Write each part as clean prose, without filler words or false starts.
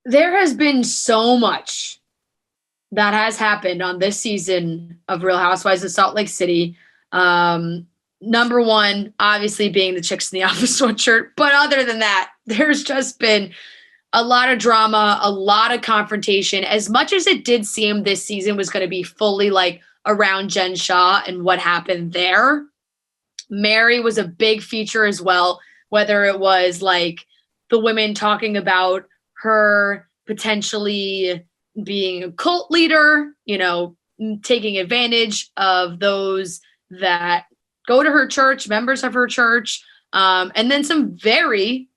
There has been so much that has happened on this season of Real Housewives of Salt Lake City. Number one, obviously being the chicks in the office sweatshirt. But other than that, there's just been a lot of drama, a lot of confrontation. As much as it did seem this season was going to be fully like around Jen Shah and what happened there, Mary was a big feature as well, whether it was like the women talking about her potentially being a cult leader, taking advantage of those that go to her church, members of her church, and then some very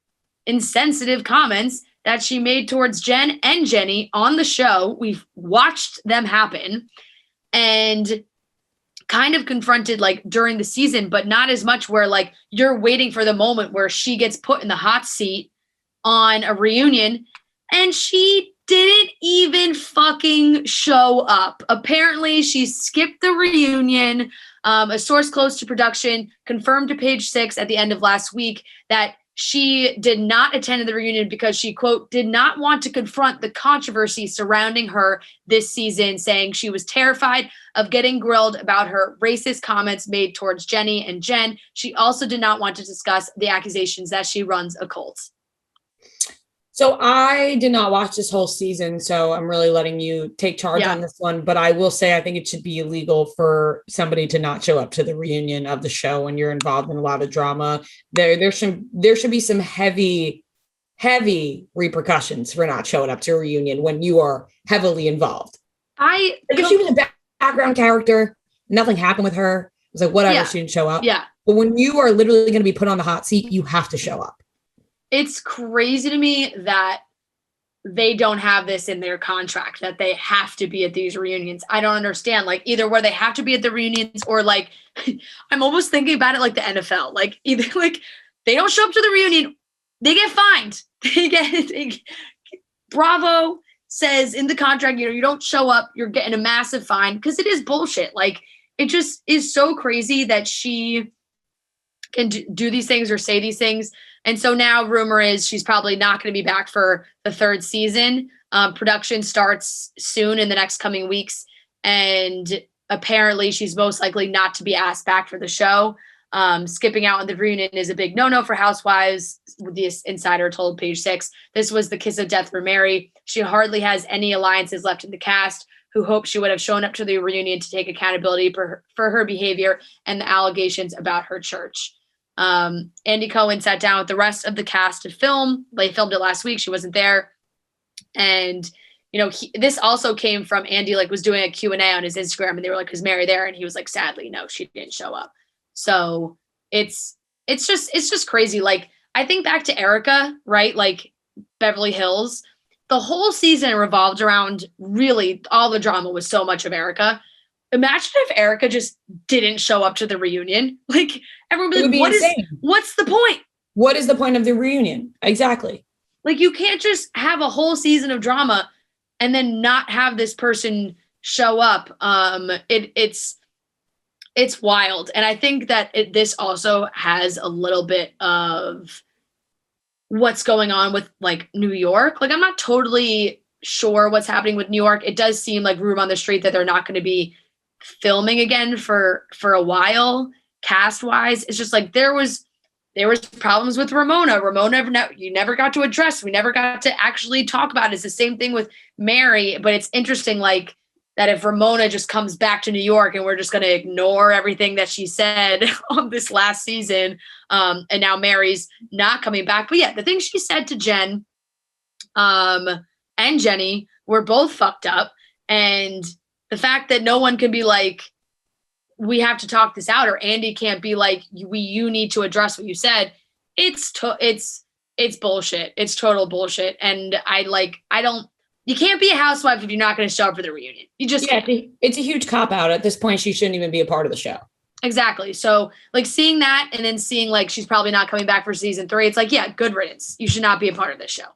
insensitive comments that she made towards Jen and Jenny on the show. We've watched them happen and kind of confronted like during the season, but not as much where like you're waiting for the moment where she gets put in the hot seat on a reunion and she didn't even fucking show up. Apparently she skipped the reunion. A source close to production confirmed to Page Six at the end of last week that she did not attend the reunion because she, quote, did not want to confront the controversy surrounding her this season, saying she was terrified of getting grilled about her racist comments made towards Jenny and Jen. She also did not want to discuss the accusations that she runs a cult. So I did not watch this whole season, so I'm really letting you take charge on this one. But I will say I think it should be illegal for somebody to not show up to the reunion of the show when you're involved in a lot of drama. There should be some heavy repercussions for not showing up to a reunion when you are heavily involved. If she was a background character, nothing happened with her. It was like whatever, she didn't show up. Yeah. But when you are literally going to be put on the hot seat, you have to show up. It's crazy to me that they don't have this in their contract, that they have to be at these reunions. I don't understand. Like either where they have to be at the reunions or like, I'm almost thinking about it like the NFL. Like either like they don't show up to the reunion, they get fined. Bravo says in the contract, you don't show up, you're getting a massive fine because it is bullshit. Like it just is so crazy that she can do these things or say these things. And so now rumor is she's probably not going to be back for the third season. Production starts soon in the next coming weeks. And apparently she's most likely not to be asked back for the show. Skipping out on the reunion is a big no-no for Housewives. This insider told Page Six. This was the kiss of death for Mary. She hardly has any alliances left in the cast who hoped she would have shown up to the reunion to take accountability for her behavior and the allegations about her church. Andy Cohen sat down with the rest of the cast to film. They filmed it last week. She wasn't there. And, this also came from Andy, like was doing a Q&A on his Instagram and they were like, is Mary there? And he was like, sadly, no, she didn't show up. So it's just crazy. Like I think back to Erica, right? Like Beverly Hills, the whole season revolved around really all the drama was so much of Erica. Imagine if Erica just didn't show up to the reunion. Like everyone would be like, what's the point? What is the point of the reunion? Exactly. Like you can't just have a whole season of drama and then not have this person show up. It's wild. And I think that this also has a little bit of what's going on with like New York. Like I'm not totally sure what's happening with New York. It does seem like rumor on the street that they're not going to be filming again for a while. Cast wise, it's just like there was problems with Ramona. You never got to address. We never got to actually talk about it. It's the same thing with Mary, but it's interesting like that if Ramona just comes back to New York and we're just going to ignore everything that she said on this last season, and now Mary's not coming back. But yeah, the things she said to Jen and Jenny were both fucked up, and the fact that no one can be like, we have to talk this out, or Andy can't be like, you need to address what you said. It's bullshit. It's total bullshit. And you can't be a housewife if you're not going to show up for the reunion. You just can't. It's a huge cop out. At this point, she shouldn't even be a part of the show. Exactly. So like seeing that and then seeing like she's probably not coming back for season 3, it's like, yeah, good riddance. You should not be a part of this show.